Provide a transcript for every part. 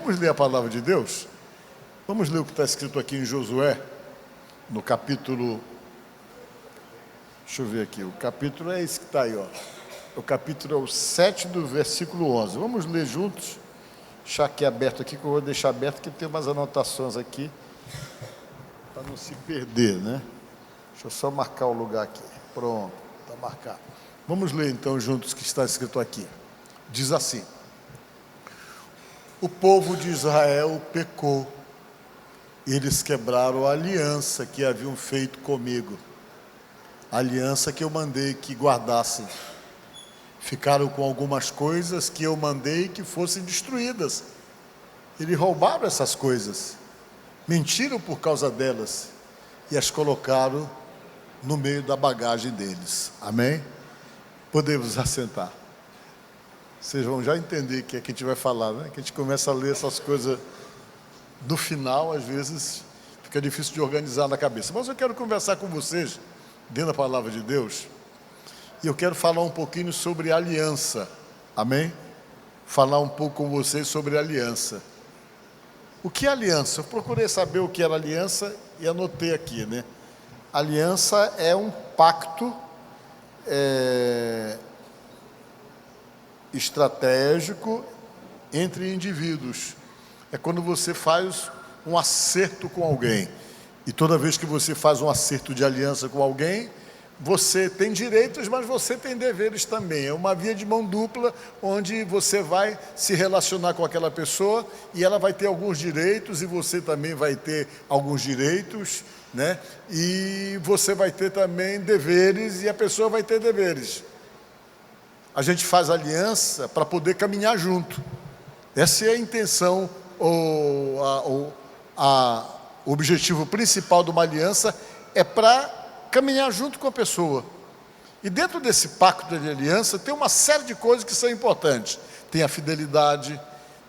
Vamos ler a palavra de Deus? Vamos ler o que está escrito aqui em Josué, no capítulo... Deixa eu ver aqui, o capítulo é esse que está aí, ó. O capítulo é o 7 do versículo 11. Vamos ler juntos? Deixar aqui aberto aqui, que eu vou deixar aberto, que tem umas anotações aqui, para não se perder, né? Deixa eu só marcar o lugar aqui. Pronto, está marcado. Vamos ler então juntos o que está escrito aqui. Diz assim: o povo de Israel pecou. Eles quebraram a aliança que haviam feito comigo, a aliança que eu mandei que guardassem. Ficaram com algumas coisas que eu mandei que fossem destruídas. Eles roubaram essas coisas, mentiram por causa delas e as colocaram no meio da bagagem deles. Amém? Podemos assentar. Vocês vão já entender o que é que a gente vai falar, né? Que a gente começa a ler essas coisas do final, às vezes fica difícil de organizar na cabeça. Mas eu quero conversar com vocês, dentro da palavra de Deus, e eu quero falar um pouquinho sobre aliança. Amém? Falar um pouco com vocês sobre aliança. O que é aliança? Eu procurei saber o que era aliança e anotei aqui, né? Aliança é um pacto estratégico entre indivíduos. É quando você faz um acerto com alguém. E toda vez que você faz um acerto de aliança com alguém, você tem direitos, mas você tem deveres também. É uma via de mão dupla, onde você vai se relacionar com aquela pessoa e ela vai ter alguns direitos e você também vai ter alguns direitos, né? E você vai ter também deveres e a pessoa vai ter deveres. A gente faz aliança para poder caminhar junto. Essa é a intenção, o objetivo principal de uma aliança é para caminhar junto com a pessoa. E dentro desse pacto de aliança tem uma série de coisas que são importantes. Tem a fidelidade,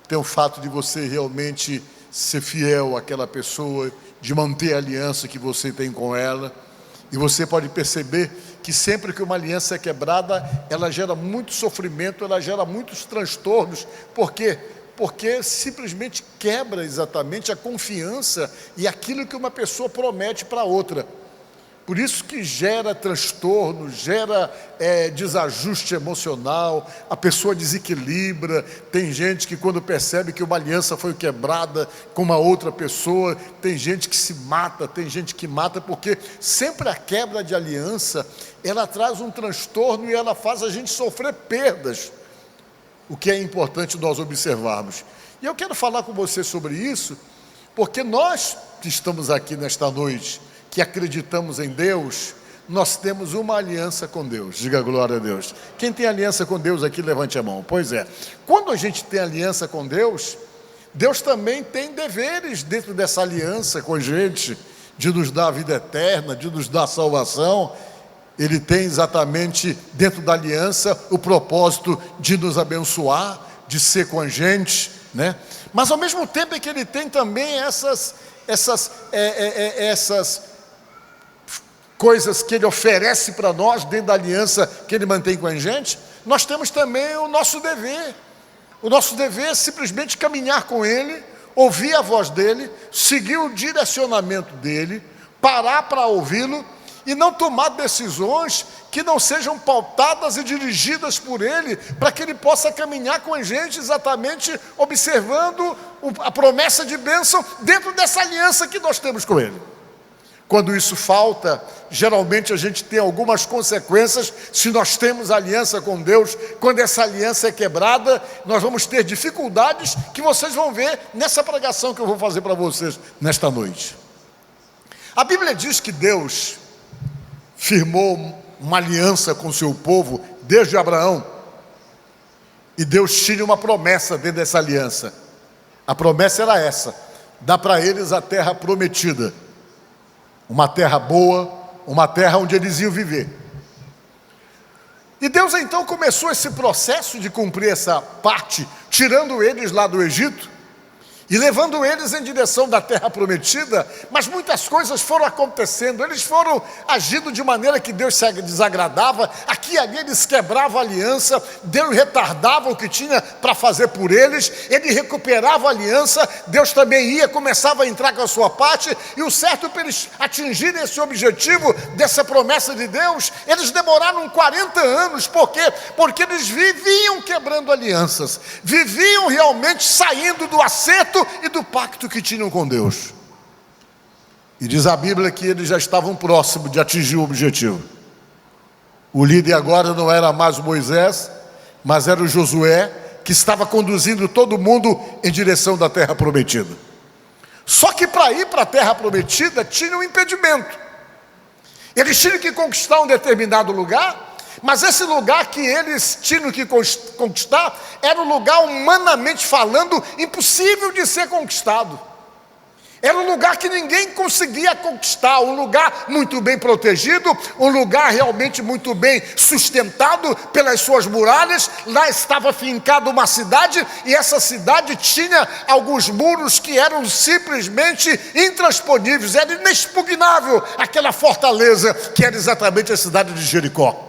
tem o fato de você realmente ser fiel àquela pessoa, de manter a aliança que você tem com ela. E você pode perceber que sempre que uma aliança é quebrada, ela gera muito sofrimento, ela gera muitos transtornos. Por quê? Porque simplesmente quebra exatamente a confiança e aquilo que uma pessoa promete para outra. Por isso que gera transtorno, gera desajuste emocional, a pessoa desequilibra. Tem gente que quando percebe que uma aliança foi quebrada com uma outra pessoa, tem gente que se mata, tem gente que mata, porque sempre a quebra de aliança, ela traz um transtorno e ela faz a gente sofrer perdas. O que é importante nós observarmos. E eu quero falar com você sobre isso, porque nós que estamos aqui nesta noite, que acreditamos em Deus, nós temos uma aliança com Deus. Diga glória a Deus. Quem tem aliança com Deus aqui, levante a mão. Pois é, quando a gente tem aliança com Deus, Deus também tem deveres dentro dessa aliança com a gente, de nos dar a vida eterna, de nos dar a salvação. Ele tem exatamente dentro da aliança o propósito de nos abençoar, de ser com a gente, né? Mas ao mesmo tempo é que ele tem também essas coisas que ele oferece para nós dentro da aliança que ele mantém com a gente. Nós temos também o nosso dever. O nosso dever é simplesmente caminhar com ele, ouvir a voz dele, seguir o direcionamento dele, parar para ouvi-lo e não tomar decisões que não sejam pautadas e dirigidas por ele, para que ele possa caminhar com a gente exatamente observando a promessa de bênção dentro dessa aliança que nós temos com ele. Quando isso falta, geralmente a gente tem algumas consequências. Se nós temos aliança com Deus, quando essa aliança é quebrada, nós vamos ter dificuldades que vocês vão ver nessa pregação que eu vou fazer para vocês nesta noite. A Bíblia diz que Deus firmou uma aliança com o seu povo desde Abraão. E Deus tinha uma promessa dentro dessa aliança. A promessa era essa: dar para eles a terra prometida. Uma terra boa, uma terra onde eles iam viver. E Deus então começou esse processo de cumprir essa parte, tirando eles lá do Egito. e levando eles em direção da terra prometida, mas muitas coisas foram acontecendo, eles foram agindo de maneira que Deus se desagradava, aqui e ali eles quebravam a aliança, Deus retardava o que tinha para fazer por eles, ele recuperava a aliança, Deus também começava a entrar com a sua parte, e o certo para eles atingirem esse objetivo dessa promessa de Deus, eles demoraram 40 anos, por quê? Porque eles viviam quebrando alianças, viviam realmente saindo do acerto e do pacto que tinham com Deus. E diz a Bíblia que eles já estavam próximos de atingir o objetivo. O líder agora não era mais Moisés, mas era o Josué, que estava conduzindo todo mundo em direção da terra prometida. Só que para ir para a terra prometida tinha um impedimento. Eles tinham que conquistar um determinado lugar, mas esse lugar que eles tinham que conquistar era um lugar, humanamente falando, impossível de ser conquistado. Era um lugar que ninguém conseguia conquistar, um lugar muito bem protegido, um lugar realmente muito bem sustentado pelas suas muralhas. Lá estava fincada uma cidade, e essa cidade tinha alguns muros que eram simplesmente intransponíveis, era inexpugnável aquela fortaleza que era exatamente a cidade de Jericó.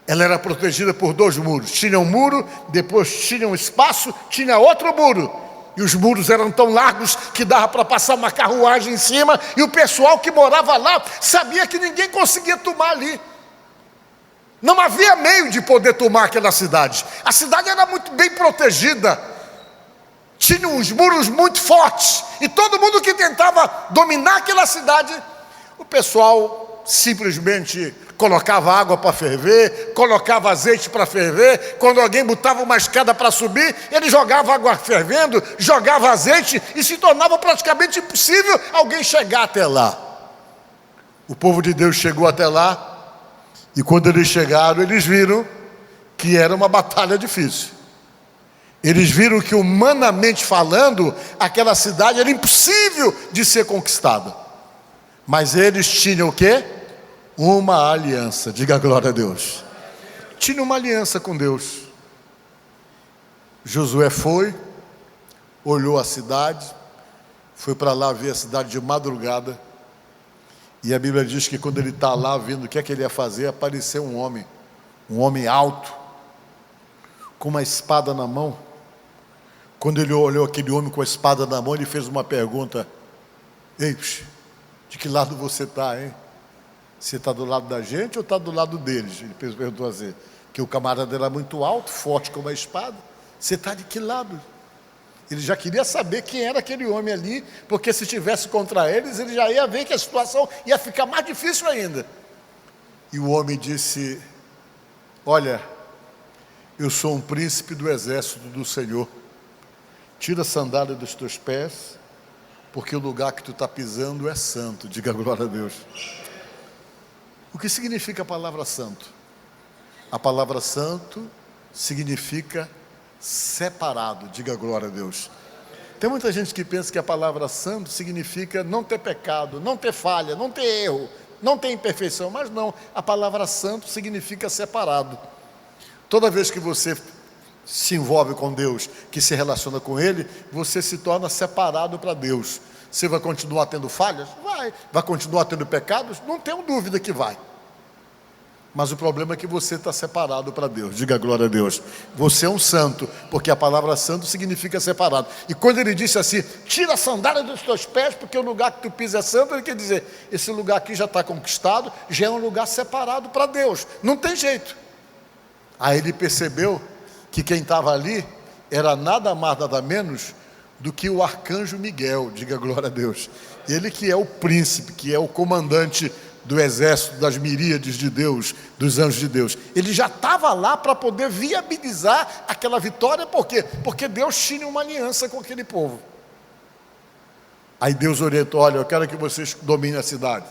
Ela era protegida por 2 muros, tinha um muro, depois tinha um espaço, tinha outro muro, e os muros eram tão largos que dava para passar uma carruagem em cima, e o pessoal que morava lá sabia que ninguém conseguia tomar ali. Não havia meio de poder tomar aquela cidade. A cidade era muito bem protegida, tinha uns muros muito fortes, e todo mundo que tentava dominar aquela cidade, o pessoal simplesmente colocava água para ferver, colocava azeite para ferver. Quando alguém botava uma escada para subir, ele jogava água fervendo, jogava azeite, e se tornava praticamente impossível alguém chegar até lá. O povo de Deus chegou até lá, e quando eles chegaram, eles viram que era uma batalha difícil. Eles viram que, humanamente falando, aquela cidade era impossível de ser conquistada. Mas eles tinham o quê? Uma aliança. Diga glória a Deus. Tinha uma aliança com Deus. Josué foi, olhou a cidade, foi para lá ver a cidade de madrugada, e a Bíblia diz que quando ele está lá vendo o que é que ele ia fazer, apareceu um homem alto, com uma espada na mão. Quando ele olhou aquele homem com a espada na mão, ele fez uma pergunta: ei, de que lado você está, hein? Você está do lado da gente ou está do lado deles? Ele perguntou assim, que o camarada era muito alto, forte como a espada. Você está de que lado? Ele já queria saber quem era aquele homem ali, porque se estivesse contra eles, ele já ia ver que a situação ia ficar mais difícil ainda. E o homem disse: olha, eu sou um príncipe do exército do Senhor. Tira a sandália dos teus pés, porque o lugar que tu está pisando é santo. Diga glória a Deus. O que significa a palavra santo? A palavra santo significa separado. Diga glória a Deus. Tem muita gente que pensa que a palavra santo significa não ter pecado, não ter falha, não ter erro, não ter imperfeição, mas não, a palavra santo significa separado. Toda vez que você se envolve com Deus, que se relaciona com Ele, você se torna separado para Deus. Você vai continuar tendo falhas? Vai. Vai continuar tendo pecados? Não tenho dúvida que vai. Mas o problema é que você está separado para Deus. Diga glória a Deus. Você é um santo, porque a palavra santo significa separado. E quando ele disse assim, tira a sandália dos teus pés, porque o lugar que tu pisa é santo, ele quer dizer, esse lugar aqui já está conquistado, já é um lugar separado para Deus. Não tem jeito. Aí ele percebeu que quem estava ali era nada mais, nada menos do que o arcanjo Miguel. Diga glória a Deus. Ele que é o príncipe, que é o comandante do exército, das miríades de Deus, dos anjos de Deus. Ele já estava lá para poder viabilizar aquela vitória. Por quê? Porque Deus tinha uma aliança com aquele povo. Aí Deus orientou: olha, eu quero que vocês dominem a cidade.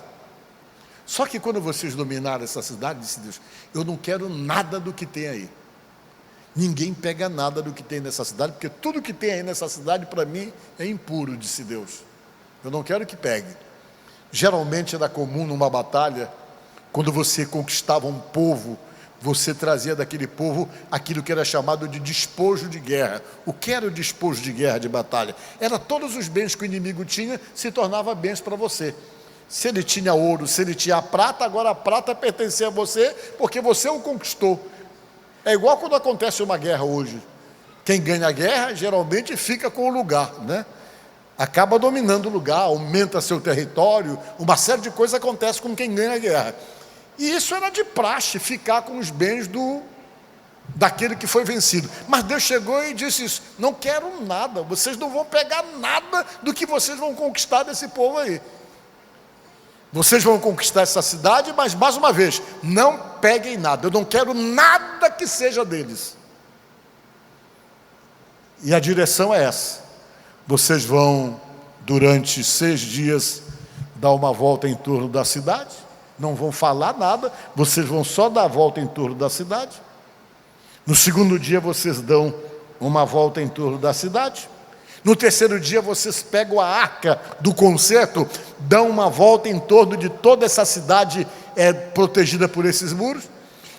Só que quando vocês dominarem essa cidade, disse Deus, eu não quero nada do que tem aí. Ninguém pega nada do que tem nessa cidade, porque tudo que tem aí nessa cidade, para mim, é impuro, disse Deus. Eu não quero que pegue. Geralmente era comum numa batalha, quando você conquistava um povo, você trazia daquele povo aquilo que era chamado de despojo de guerra. O que era o despojo de guerra, de batalha? Era todos os bens que o inimigo tinha, se tornava bens para você. Se ele tinha ouro, se ele tinha prata, agora a prata pertencia a você, porque você o conquistou. É igual quando acontece uma guerra hoje. Quem ganha a guerra, geralmente fica com o lugar, né? Acaba dominando o lugar, aumenta seu território, uma série de coisas acontece com quem ganha a guerra. E isso era de praxe, ficar com os bens daquele que foi vencido. Mas Deus chegou e disse isso: não quero nada, vocês não vão pegar nada do que vocês vão conquistar desse povo aí. Vocês vão conquistar essa cidade, mas mais uma vez, não peguem nada, eu não quero nada que seja deles. E a direção é essa: vocês vão, durante 6 dias, dar uma volta em torno da cidade, não vão falar nada, vocês vão só dar a volta em torno da cidade. No segundo dia vocês dão uma volta em torno da cidade. No terceiro dia vocês pegam a arca do concerto, dão uma volta em torno de toda essa cidade protegida por esses muros.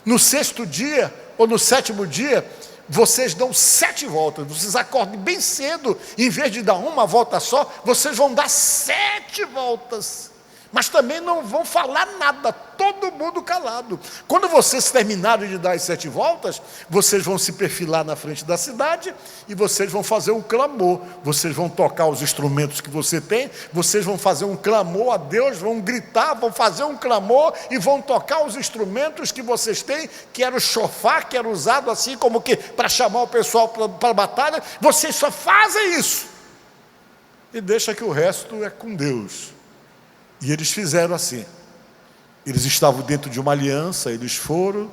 No sexto dia, ou no sétimo dia, vocês dão 7 voltas. Vocês acordem bem cedo, em vez de dar uma volta só, vocês vão dar 7 voltas. Mas também não vão falar nada, todo mundo calado. Quando vocês terminarem de dar as 7 voltas, vocês vão se perfilar na frente da cidade e vocês vão fazer um clamor. Vocês vão tocar os instrumentos que você tem, vocês vão fazer um clamor a Deus, vão gritar, vão fazer um clamor e vão tocar os instrumentos que vocês têm, que era o chofar, que era usado assim como que para chamar o pessoal para a batalha. Vocês só fazem isso e deixa que o resto é com Deus. E eles fizeram assim. Eles estavam dentro de uma aliança, eles foram,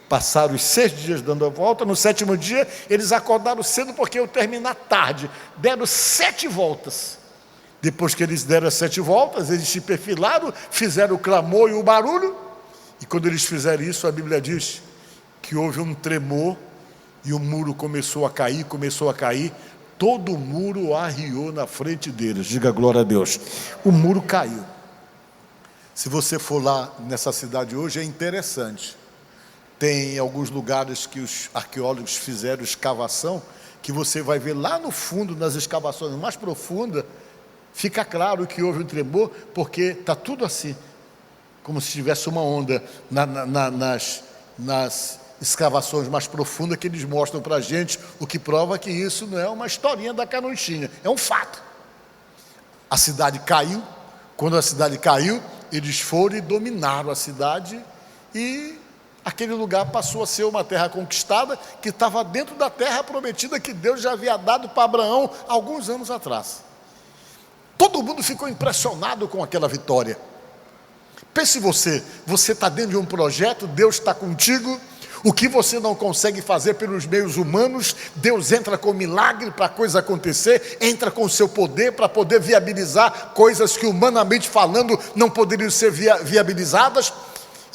passaram os 6 dias dando a volta. No 7º dia, eles acordaram cedo porque iam terminar tarde. Deram 7 voltas. Depois que eles deram as 7 voltas, eles se perfilaram, fizeram o clamor e o barulho. E quando eles fizeram isso, a Bíblia diz que houve um tremor e o muro começou a cair. Todo o muro arriou na frente deles. Diga glória a Deus. O muro caiu. Se você for lá nessa cidade hoje, é interessante. Tem alguns lugares que os arqueólogos fizeram escavação, que você vai ver lá no fundo, nas escavações mais profundas, fica claro que houve um tremor, porque está tudo assim, como se tivesse uma onda nas escavações mais profundas que eles mostram para a gente, o que prova que isso não é uma historinha da carochinha, é um fato. A cidade caiu. Quando a cidade caiu, eles foram e dominaram a cidade, e aquele lugar passou a ser uma terra conquistada, que estava dentro da terra prometida que Deus já havia dado para Abraão alguns anos atrás. Todo mundo ficou impressionado com aquela vitória. Pense você está dentro de um projeto, Deus está contigo. O que você não consegue fazer pelos meios humanos, Deus entra com milagre para a coisa acontecer, entra com o seu poder para poder viabilizar coisas que humanamente falando não poderiam ser viabilizadas.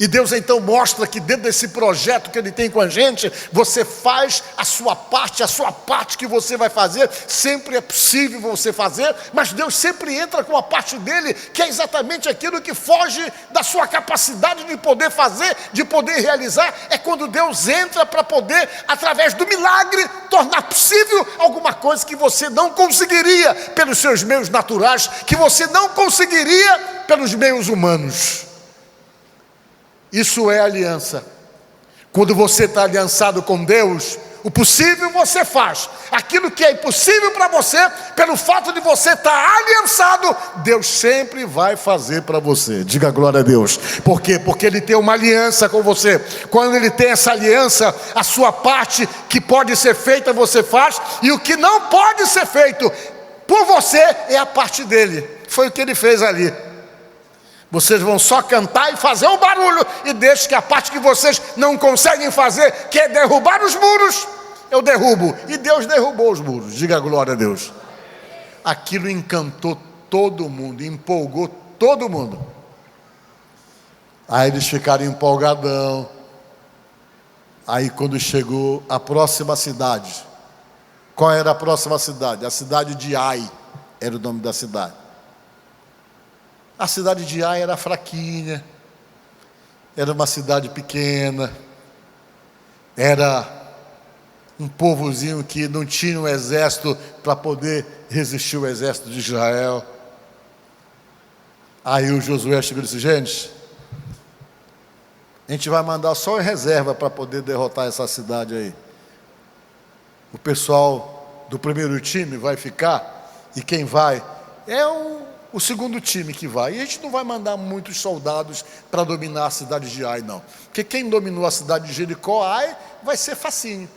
E Deus então mostra que dentro desse projeto que Ele tem com a gente, você faz a sua parte que você vai fazer, sempre é possível você fazer, mas Deus sempre entra com a parte dele, que é exatamente aquilo que foge da sua capacidade de poder fazer, de poder realizar. É quando Deus entra para poder, através do milagre, tornar possível alguma coisa que você não conseguiria pelos seus meios naturais, que você não conseguiria pelos meios humanos. Isso é aliança. Quando você está aliançado com Deus, o possível você faz. Aquilo que é impossível para você, pelo fato de você estar aliançado, Deus sempre vai fazer para você. Diga glória a Deus. Por quê? Porque Ele tem uma aliança com você. Quando Ele tem essa aliança, a sua parte que pode ser feita, você faz. E o que não pode ser feito por você é a parte dele. Foi o que Ele fez ali. Vocês vão só cantar e fazer um barulho, e deixe que a parte que vocês não conseguem fazer, que é derrubar os muros, eu derrubo. E Deus derrubou os muros. Diga glória a Deus. Aquilo encantou todo mundo, empolgou todo mundo. Aí eles ficaram empolgadão. Aí quando chegou a próxima cidade, qual era a próxima cidade? A cidade de Ai era o nome da cidade. A cidade de Ai era fraquinha, era uma cidade pequena, Era um povozinho que não tinha um exército para poder resistir ao exército de Israel. Aí o Josué chegou e disse: gente, a gente vai mandar só em reserva para poder derrotar essa cidade aí. O pessoal do primeiro time vai ficar, e quem vai é o segundo time que vai. E a gente não vai mandar muitos soldados para dominar a cidade de Ai, não. Porque quem dominou a cidade de Jericó, Ai, vai ser facinho.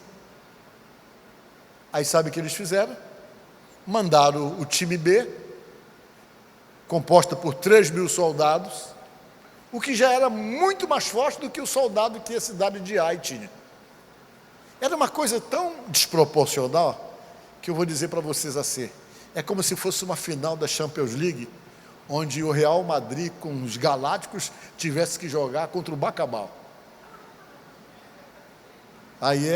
Aí sabe o que eles fizeram? Mandaram o time B, composta por 3.000 soldados, o que já era muito mais forte do que o soldado que a cidade de Ai tinha. Era uma coisa tão desproporcional, que eu vou dizer para vocês assim, é como se fosse uma final da Champions League, onde o Real Madrid com os Galácticos tivesse que jogar contra o Bacabal. Aí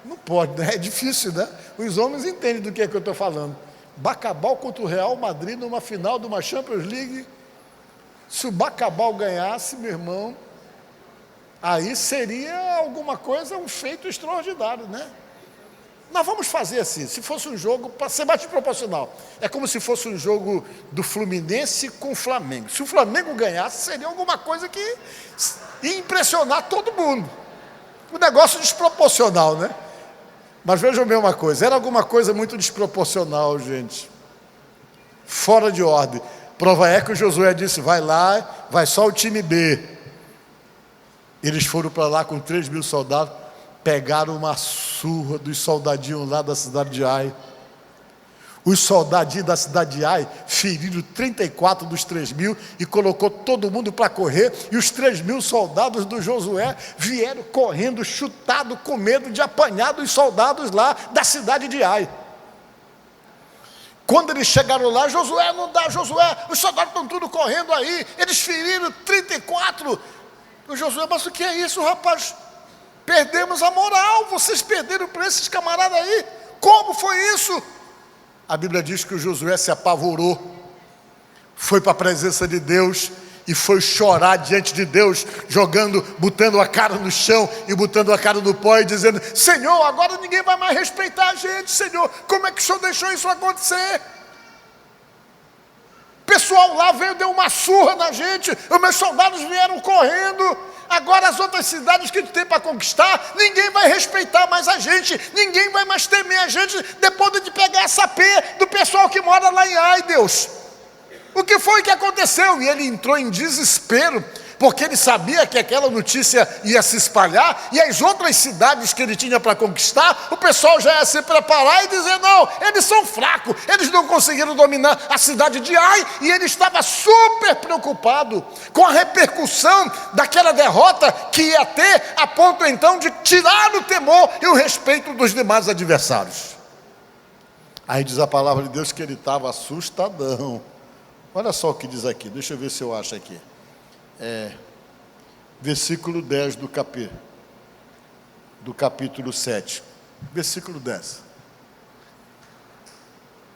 não pode, né? É difícil, né? Os homens entendem do que é que eu estou falando. Bacabal contra o Real Madrid numa final de uma Champions League. Se o Bacabal ganhasse, meu irmão, aí seria alguma coisa, um feito extraordinário, né? Nós vamos fazer assim, se fosse um jogo, para ser mais proporcional, é como se fosse um jogo do Fluminense com o Flamengo. Se o Flamengo ganhasse, seria alguma coisa que ia impressionar todo mundo. Um negócio desproporcional, né? Mas vejam bem uma coisa, era alguma coisa muito desproporcional, gente. Fora de ordem. Prova é que o Josué disse: vai lá, vai só o time B. Eles foram para lá com 3.000 soldados, pegaram uma surra dos soldadinhos lá da cidade de Ai. Os soldadinhos da cidade de Ai feriram 34 dos 3.000 e colocou todo mundo para correr. E os 3.000 soldados do Josué vieram correndo, chutados, com medo de apanhar dos soldados lá da cidade de Ai. Quando eles chegaram lá, Josué, não dá, Josué, os soldados estão tudo correndo aí, eles feriram 34. O Josué: mas o que é isso, rapaz? Perdemos a moral, vocês perderam para esses camaradas aí. Como foi isso? A Bíblia diz que o Josué se apavorou, foi para a presença de Deus e foi chorar diante de Deus, botando a cara no chão e botando a cara no pó e dizendo: Senhor, agora ninguém vai mais respeitar a gente, Senhor, como é que o Senhor deixou isso acontecer? O pessoal lá veio, deu uma surra na gente, os meus soldados vieram correndo, agora as outras cidades que tu tem para conquistar, ninguém vai respeitar mais a gente, ninguém vai mais temer a gente, depois de pegar essa pé do pessoal que mora lá em Ai, Deus. O que foi que aconteceu? E ele entrou em desespero, porque ele sabia que aquela notícia ia se espalhar, e as outras cidades que ele tinha para conquistar, o pessoal já ia se preparar e dizer: não, eles são fracos, eles não conseguiram dominar a cidade de Ai, e ele estava super preocupado com a repercussão daquela derrota que ia ter, a ponto então de tirar o temor e o respeito dos demais adversários. Aí diz a palavra de Deus que ele estava assustadão. Olha só o que diz aqui, deixa eu ver se eu acho aqui. Versículo 10 do capítulo 7. Versículo 10.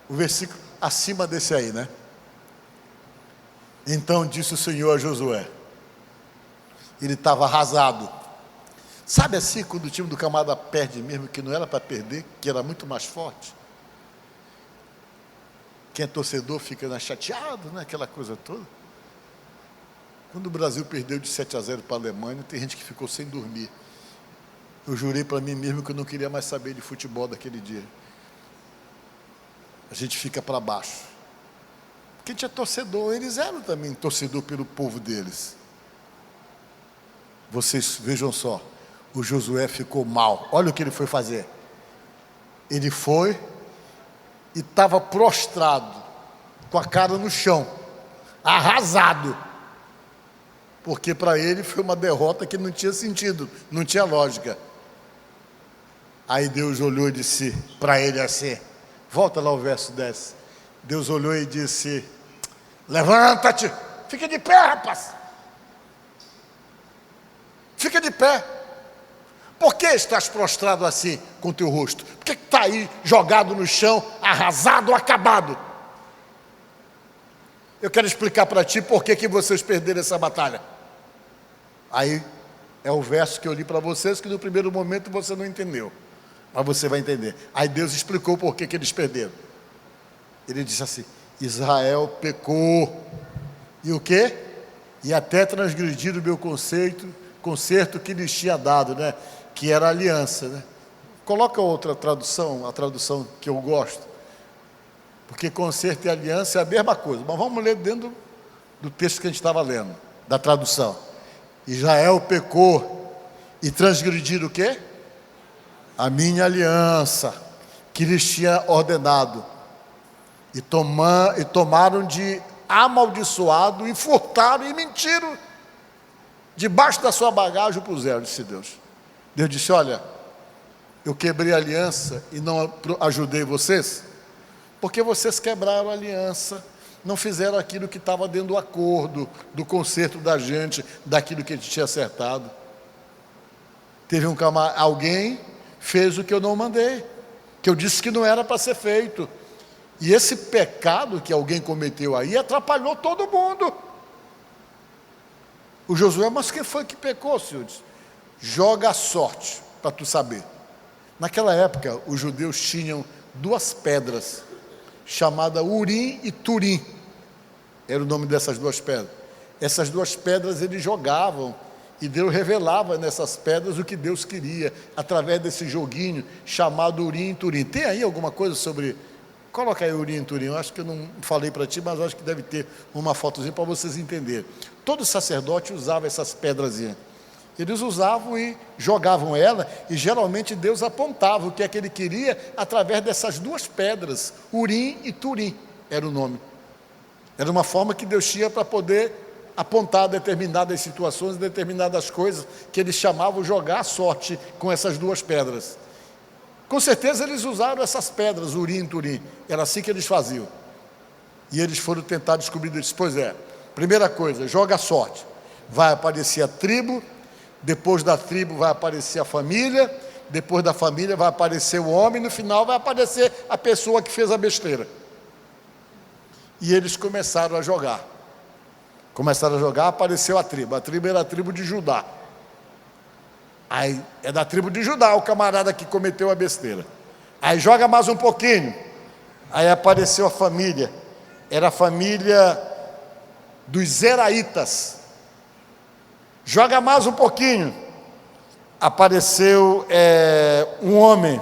O versículo acima desse aí, né? Então disse o Senhor a Josué. Ele estava arrasado. Sabe assim, quando o time do camarada perde mesmo, que não era para perder, que era muito mais forte? Quem é torcedor fica chateado, né? Aquela coisa toda. Quando o Brasil perdeu de 7-0 para a Alemanha, tem gente que ficou sem dormir. Eu jurei para mim mesmo que eu não queria mais saber de futebol daquele dia. A gente fica para baixo. Porque tinha torcedor, eles eram também torcedor pelo povo deles. Vocês vejam só, o Josué ficou mal. Olha o que ele foi fazer. Ele foi e estava prostrado, com a cara no chão, arrasado, porque para ele foi uma derrota que não tinha sentido, não tinha lógica. Aí Deus olhou e disse para ele assim, volta lá o verso 10, Deus olhou e disse: levanta-te, fica de pé, rapaz, fica de pé. Por que estás prostrado assim com o teu rosto? Por que está aí jogado no chão, arrasado, acabado? Eu quero explicar para ti por que vocês perderam essa batalha. Aí É o verso que eu li para vocês, que no primeiro momento você não entendeu, mas você vai entender. Aí Deus explicou por que eles perderam. Ele disse assim: Israel pecou, e o quê? E até transgredir o meu concerto que lhes tinha dado, né? Que era a aliança, né? Coloca outra tradução, a tradução que eu gosto, porque concerto e aliança é a mesma coisa, mas vamos ler dentro do texto que a gente estava lendo, da tradução. Israel pecou e transgrediram o quê? A minha aliança que lhes tinha ordenado, e tomaram de amaldiçoado, e furtaram e mentiram debaixo da sua bagagem, puseram, disse Deus. Deus disse: olha, eu quebrei a aliança e não ajudei vocês, porque vocês quebraram a aliança, não fizeram aquilo que estava dentro do acordo, do concerto da gente, daquilo que a gente tinha acertado. Teve alguém fez o que eu não mandei, que eu disse que não era para ser feito, e esse pecado que alguém cometeu aí atrapalhou todo mundo. O Josué: mas quem foi que pecou, Senhor? Disse: joga a sorte, para tu saber. Naquela época, os judeus tinham duas pedras, chamadas Urim e Turim, era o nome dessas duas pedras. Essas duas pedras eles jogavam, e Deus revelava nessas pedras o que Deus queria, através desse joguinho chamado Urim e Turim. Tem aí alguma coisa sobre... Coloca aí Urim e Turim, eu acho que eu não falei para ti, mas eu acho que deve ter uma fotozinha para vocês entenderem. Todo sacerdote usava essas pedrazinhas. Eles usavam e jogavam ela, e geralmente Deus apontava o que é que ele queria através dessas duas pedras. Urim e Turim era o nome. Era uma forma que Deus tinha para poder apontar determinadas situações, determinadas coisas, que eles chamavam jogar a sorte com essas duas pedras. Com certeza eles usaram essas pedras, Urim e Turim, era assim que eles faziam. E eles foram tentar descobrir isso. Pois é, primeira coisa, joga a sorte. Vai aparecer a tribo, depois da tribo vai aparecer a família, depois da família vai aparecer o homem, no final vai aparecer a pessoa que fez a besteira. E eles começaram a jogar. Apareceu a tribo era a tribo de Judá. Aí é da tribo de Judá o camarada que cometeu a besteira. Aí joga mais um pouquinho, aí apareceu a família, era a família dos Zeraitas. Joga mais um pouquinho, apareceu um homem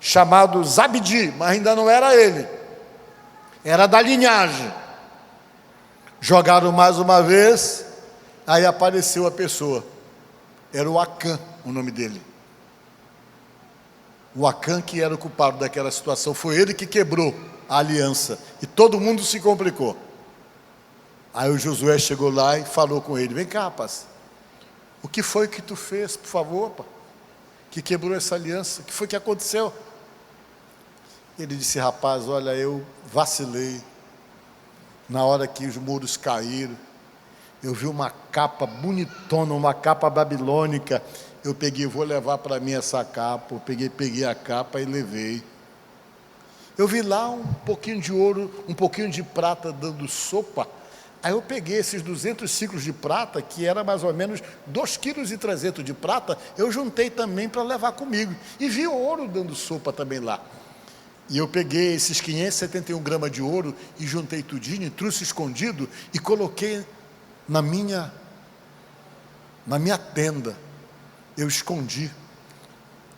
chamado Zabdi, mas ainda não era ele, era da linhagem. Jogaram mais uma vez, aí apareceu a pessoa, era o Acã, o nome dele. O Acã que era o culpado daquela situação, foi ele que quebrou a aliança, e todo mundo se complicou. Aí o Josué chegou lá e falou com ele: vem cá, rapaz, o que foi que tu fez, por favor, pá, que quebrou essa aliança? O que foi que aconteceu? Ele disse: rapaz, olha, eu vacilei. Na hora que os muros caíram, eu vi uma capa bonitona, uma capa babilônica. Eu peguei: vou levar para mim essa capa. Eu peguei a capa e levei. Eu vi lá um pouquinho de ouro, um pouquinho de prata dando sopa. Aí eu peguei esses 200 ciclos de prata, que era mais ou menos 2,3 kg de prata, eu juntei também para levar comigo. E vi ouro dando sopa também lá. E eu peguei esses 571 gramas de ouro e juntei tudinho, trouxe escondido e coloquei na minha tenda. Eu escondi,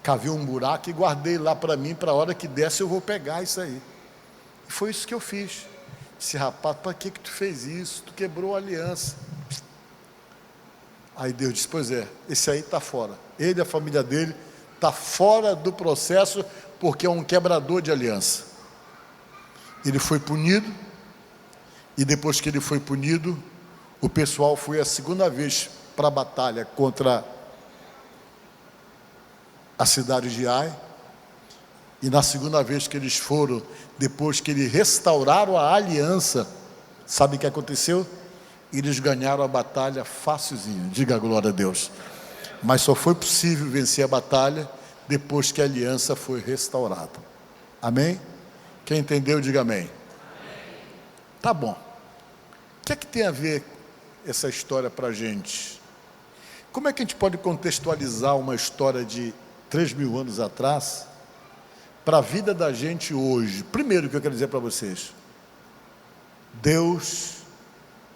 cavei um buraco e guardei lá para mim, para a hora que desse eu vou pegar isso aí. E foi isso que eu fiz. Disse: rapaz, para que tu fez isso? Tu quebrou a aliança. Aí Deus disse: pois é, esse aí está fora. Ele e a família dele está fora do processo, porque é um quebrador de aliança. Ele foi punido, e depois que ele foi punido, o pessoal foi a segunda vez para a batalha contra a cidade de Ai. E na segunda vez que eles foram, depois que eles restauraram a aliança, sabe o que aconteceu? Eles ganharam a batalha facilzinho, diga glória a Deus. Mas só foi possível vencer a batalha depois que a aliança foi restaurada. Amém? Quem entendeu, diga amém. Tá bom. O que é que tem a ver essa história para a gente? Como é que a gente pode contextualizar uma história de 3.000 anos atrás para a vida da gente hoje? Primeiro, o que eu quero dizer para vocês: Deus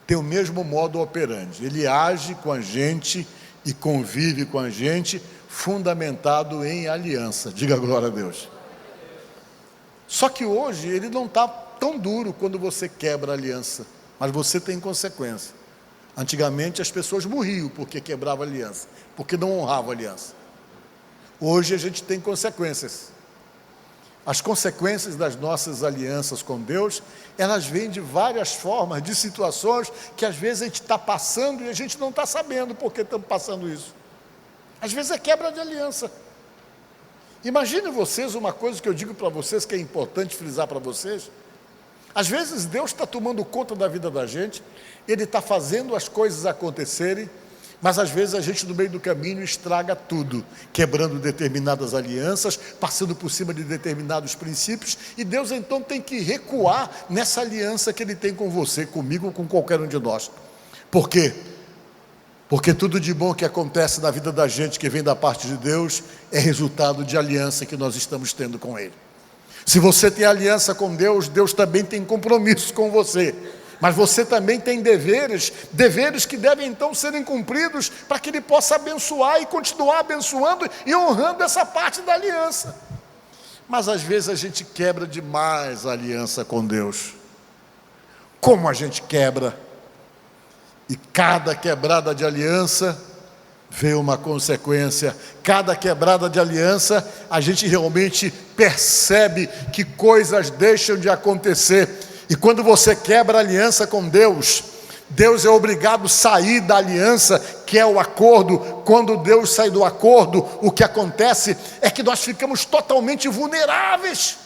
tem o mesmo modo operandi. Ele age com a gente e convive com a gente, fundamentado em aliança. Diga glória a Deus. Só que hoje ele não está tão duro quando você quebra a aliança, mas você tem consequência. Antigamente as pessoas morriam porque quebravam a aliança, porque não honravam a aliança. Hoje a gente tem consequências. As consequências das nossas alianças com Deus, elas vêm de várias formas, de situações que às vezes a gente está passando e a gente não está sabendo por que estamos passando isso. Às vezes é quebra de aliança. Imagine vocês uma coisa que eu digo para vocês, que é importante frisar para vocês. Às vezes Deus está tomando conta da vida da gente, Ele está fazendo as coisas acontecerem, mas às vezes a gente no meio do caminho estraga tudo, quebrando determinadas alianças, passando por cima de determinados princípios, e Deus então tem que recuar nessa aliança que Ele tem com você, comigo, com qualquer um de nós. Por quê? Porque tudo de bom que acontece na vida da gente, que vem da parte de Deus, é resultado de aliança que nós estamos tendo com Ele. Se você tem aliança com Deus, Deus também tem compromisso com você. Mas você também tem deveres que devem então serem cumpridos para que Ele possa abençoar e continuar abençoando e honrando essa parte da aliança. Mas às vezes a gente quebra demais a aliança com Deus. Como a gente quebra? E cada quebrada de aliança vê uma consequência. Cada quebrada de aliança, a gente realmente percebe que coisas deixam de acontecer. E quando você quebra a aliança com Deus, Deus é obrigado a sair da aliança, que é o acordo. Quando Deus sai do acordo, o que acontece é que nós ficamos totalmente vulneráveis.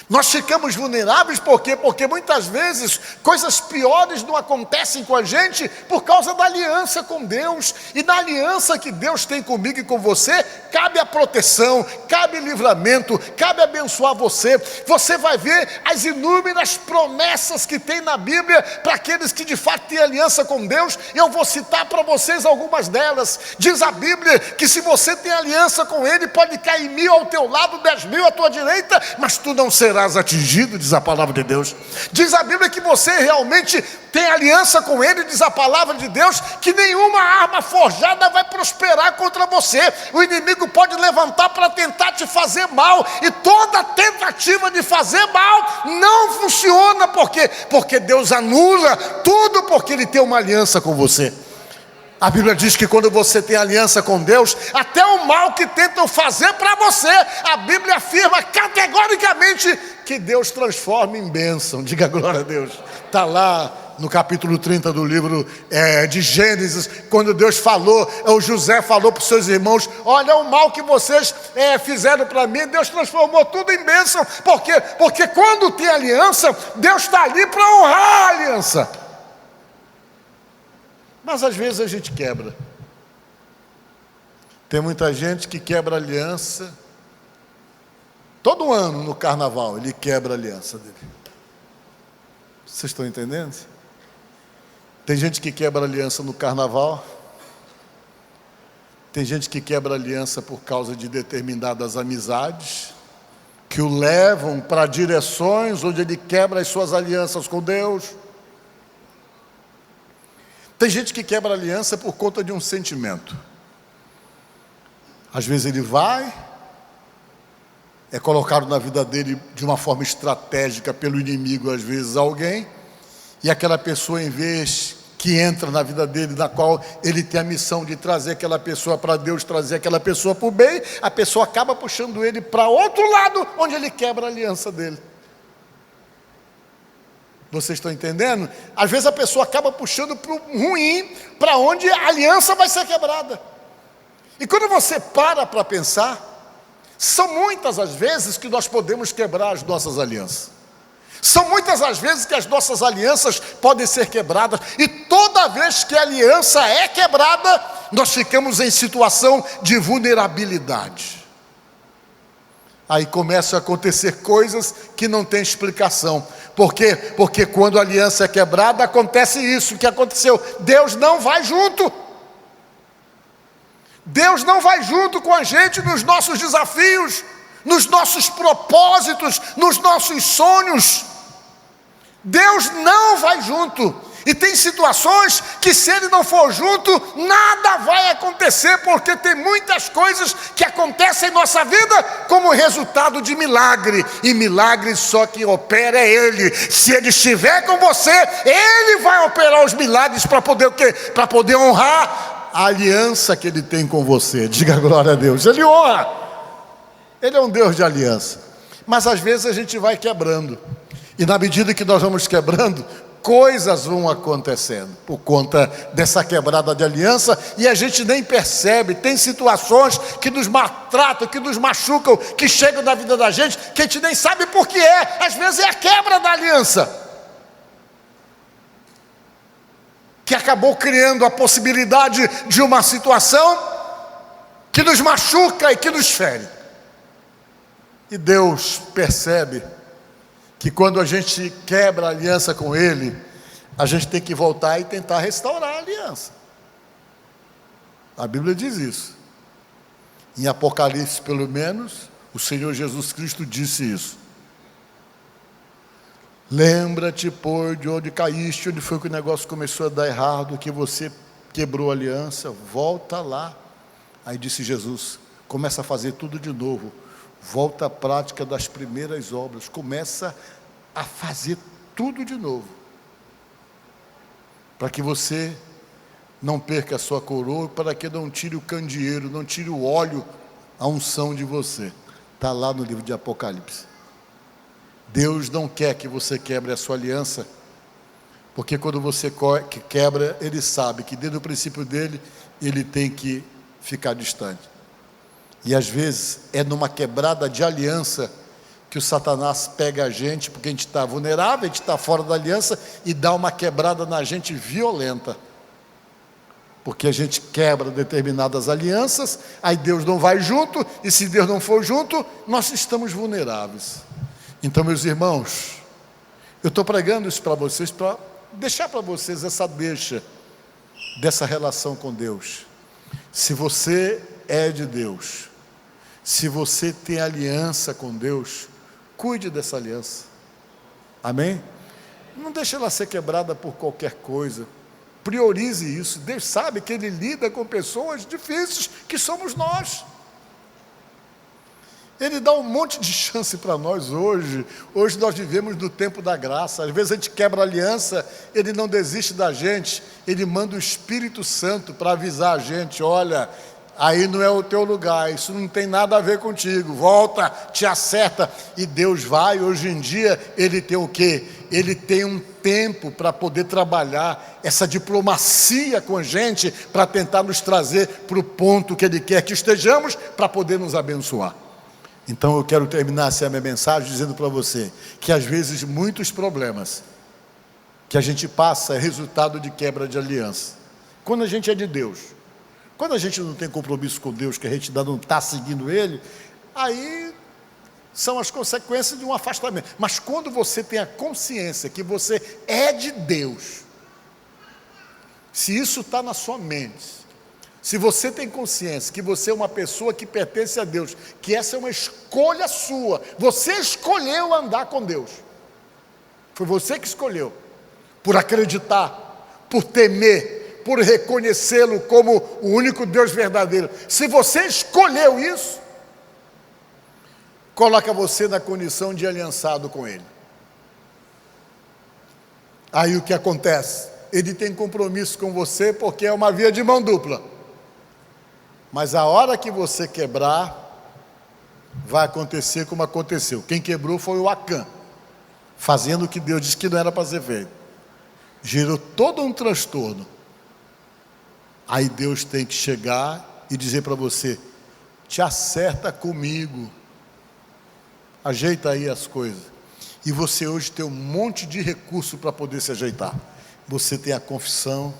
Nós ficamos vulneráveis por quê? Porque muitas vezes coisas piores não acontecem com a gente por causa da aliança com Deus. E na aliança que Deus tem comigo e com você, cabe a proteção, cabe livramento, cabe abençoar você. Você vai ver as inúmeras promessas que tem na Bíblia para aqueles que de fato têm aliança com Deus. Eu vou citar para vocês algumas delas. Diz a Bíblia que se você tem aliança com Ele, pode cair 1.000 ao teu lado, 10.000 à tua direita, mas tu não serás atingido, diz a palavra de Deus. Diz a Bíblia que você realmente tem aliança com Ele, diz a palavra de Deus, que nenhuma arma forjada vai prosperar contra você. O inimigo pode levantar para tentar te fazer mal, e toda tentativa de fazer mal não funciona. Por quê? Porque Deus anula tudo, porque Ele tem uma aliança com você. A Bíblia diz que quando você tem aliança com Deus, até o mal que tentam fazer para você, a Bíblia afirma categoricamente que Deus transforma em bênção. Diga glória a Deus. Está lá no capítulo 30 do livro de Gênesis, quando Deus falou, o José falou para os seus irmãos: olha, o mal que vocês fizeram para mim, Deus transformou tudo em bênção. Por quê? Porque quando tem aliança, Deus está ali para honrar a aliança. Mas às vezes a gente quebra. Tem muita gente que quebra aliança. Todo ano no carnaval ele quebra a aliança dele. Vocês estão entendendo? Tem gente que quebra aliança no carnaval. Tem gente que quebra aliança por causa de determinadas amizades, que o levam para direções onde ele quebra as suas alianças com Deus. Tem gente que quebra aliança por conta de um sentimento. Às vezes ele é colocado na vida dele de uma forma estratégica pelo inimigo, às vezes alguém, e aquela pessoa, em vez que entra na vida dele, na qual ele tem a missão de trazer aquela pessoa para Deus, trazer aquela pessoa para o bem, a pessoa acaba puxando ele para outro lado, onde ele quebra a aliança dele. Vocês estão entendendo? Às vezes a pessoa acaba puxando para o ruim, para onde a aliança vai ser quebrada. E quando você para pensar, são muitas as vezes que nós podemos quebrar as nossas alianças. São muitas as vezes que as nossas alianças podem ser quebradas. E toda vez que a aliança é quebrada, nós ficamos em situação de vulnerabilidade. Aí começam a acontecer coisas que não tem explicação. Por quê? Porque quando a aliança é quebrada, acontece isso que aconteceu. Deus não vai junto. Deus não vai junto com a gente nos nossos desafios, nos nossos propósitos, nos nossos sonhos. Deus não vai junto. E tem situações que, se Ele não for junto, nada vai acontecer, porque tem muitas coisas que acontecem em nossa vida como resultado de milagre. E milagre só quem opera é Ele. Se Ele estiver com você, Ele vai operar os milagres para poder o quê? Para poder honrar a aliança que Ele tem com você. Diga glória a Deus. Ele honra. Ele é um Deus de aliança. Mas às vezes a gente vai quebrando. E na medida que nós vamos quebrando, coisas vão acontecendo por conta dessa quebrada de aliança, e a gente nem percebe. Tem situações que nos maltratam, que nos machucam, que chegam na vida da gente, que a gente nem sabe por que é. Às vezes é a quebra da aliança que acabou criando a possibilidade de uma situação que nos machuca e que nos fere. E Deus percebe que quando a gente quebra a aliança com Ele, a gente tem que voltar e tentar restaurar a aliança. A Bíblia diz isso. Em Apocalipse, pelo menos, o Senhor Jesus Cristo disse isso. Lembra-te, pois, de onde caíste, onde foi que o negócio começou a dar errado, que você quebrou a aliança, volta lá. Aí disse Jesus, começa a fazer tudo de novo. Volta à prática das primeiras obras. Começa a fazer tudo de novo. Para que você não perca a sua coroa, para que não tire o candeeiro, não tire o óleo, a unção de você. Está lá no livro de Apocalipse. Deus não quer que você quebre a sua aliança, porque quando você quebra, Ele sabe que desde o princípio dele, Ele tem que ficar distante. E às vezes é numa quebrada de aliança que o Satanás pega a gente, porque a gente está vulnerável, a gente está fora da aliança, e dá uma quebrada na gente violenta. Porque a gente quebra determinadas alianças, aí Deus não vai junto, e se Deus não for junto, nós estamos vulneráveis. Então, meus irmãos, eu estou pregando isso para vocês, para deixar para vocês essa deixa dessa relação com Deus. Se você é de Deus, se você tem aliança com Deus, cuide dessa aliança. Amém? Não deixe ela ser quebrada por qualquer coisa. Priorize isso. Deus sabe que Ele lida com pessoas difíceis, que somos nós. Ele dá um monte de chance para nós hoje. Hoje nós vivemos no tempo da graça. Às vezes a gente quebra a aliança, Ele não desiste da gente. Ele manda o Espírito Santo para avisar a gente, olha, aí não é o teu lugar, isso não tem nada a ver contigo, volta, te acerta. E Deus vai, hoje em dia, Ele tem o quê? Ele tem um tempo para poder trabalhar essa diplomacia com a gente, para tentar nos trazer para o ponto que Ele quer que estejamos, para poder nos abençoar. Então eu quero terminar essa minha mensagem dizendo para você, que às vezes muitos problemas que a gente passa é resultado de quebra de aliança. Quando a gente é de Deus, quando a gente não tem compromisso com Deus, que a gente ainda não está seguindo Ele, aí são as consequências de um afastamento. Mas quando você tem a consciência que você é de Deus, se isso está na sua mente, se você tem consciência que você é uma pessoa que pertence a Deus, que essa é uma escolha sua, você escolheu andar com Deus, foi você que escolheu, por acreditar, por temer, por reconhecê-lo como o único Deus verdadeiro. Se você escolheu isso, coloca você na condição de aliançado com Ele. Aí o que acontece? Ele tem compromisso com você, porque é uma via de mão dupla. Mas a hora que você quebrar, vai acontecer como aconteceu. Quem quebrou foi o Acã, fazendo o que Deus disse que não era para ser feito. Gerou todo um transtorno. Aí Deus tem que chegar e dizer para você, te acerta comigo, ajeita aí as coisas. E você hoje tem um monte de recurso para poder se ajeitar. Você tem a confissão,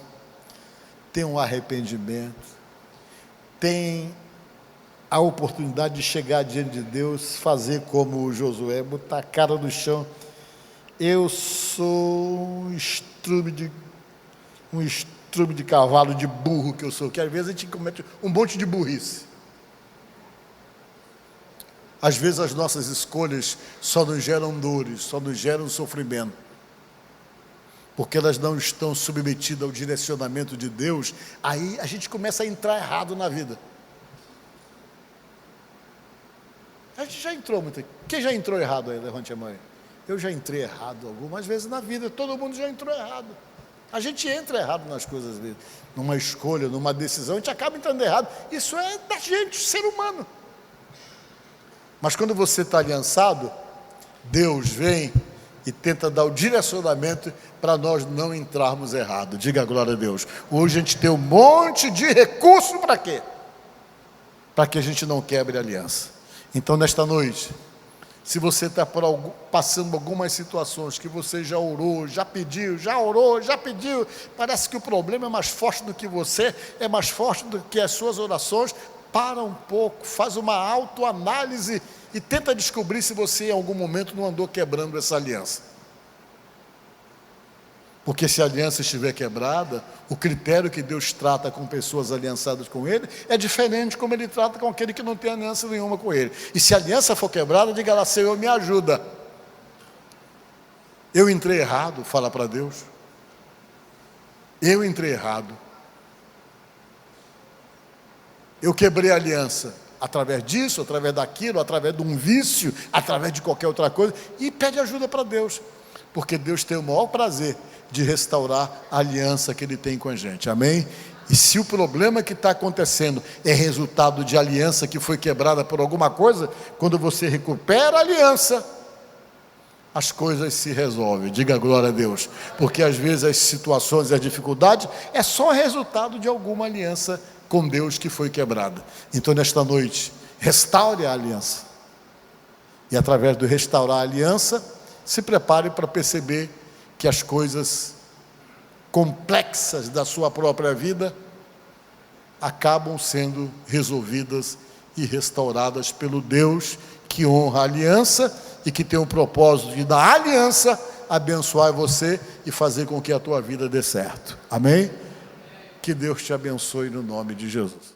tem um arrependimento, tem a oportunidade de chegar diante de Deus, fazer como o Josué, botar a cara no chão. Eu sou um estrume estrume de cavalo, de burro que eu sou, que às vezes a gente comete um monte de burrice. Às vezes as nossas escolhas só nos geram dores, só nos geram sofrimento, porque elas não estão submetidas ao direcionamento de Deus. Aí a gente começa a entrar errado na vida. A gente já entrou muito. Quem já entrou errado aí? Levante a mão. Eu já entrei errado algumas vezes na vida. Todo mundo já entrou errado. A gente entra errado nas coisas às vezes. Numa escolha, numa decisão, a gente acaba entrando errado. Isso é da gente, ser humano. Mas quando você está aliançado, Deus vem e tenta dar o direcionamento para nós não entrarmos errado. Diga a glória a Deus. Hoje a gente tem um monte de recurso para quê? Para que a gente não quebre a aliança. Então, nesta noite, se você está passando algumas situações que você já orou, já pediu, já orou, já pediu, parece que o problema é mais forte do que você, é mais forte do que as suas orações, para um pouco, faz uma autoanálise e tenta descobrir se você em algum momento não andou quebrando essa aliança. Porque se a aliança estiver quebrada, o critério que Deus trata com pessoas aliançadas com Ele é diferente de como Ele trata com aquele que não tem aliança nenhuma com Ele. E se a aliança for quebrada, diga lá: Senhor, me ajuda. Eu entrei errado, fala para Deus. Eu entrei errado. Eu quebrei a aliança através disso, através daquilo, através de um vício, através de qualquer outra coisa, e pede ajuda para Deus, porque Deus tem o maior prazer de restaurar a aliança que Ele tem com a gente, amém? E se o problema que está acontecendo é resultado de aliança que foi quebrada por alguma coisa, quando você recupera a aliança, as coisas se resolvem. Diga glória a Deus, porque às vezes as situações e as dificuldades é só resultado de alguma aliança com Deus que foi quebrada. Então, nesta noite, restaure a aliança, e através do restaurar a aliança, se prepare para perceber que as coisas complexas da sua própria vida acabam sendo resolvidas e restauradas pelo Deus que honra a aliança e que tem o propósito de, da aliança, abençoar você e fazer com que a tua vida dê certo. Amém? Que Deus te abençoe no nome de Jesus.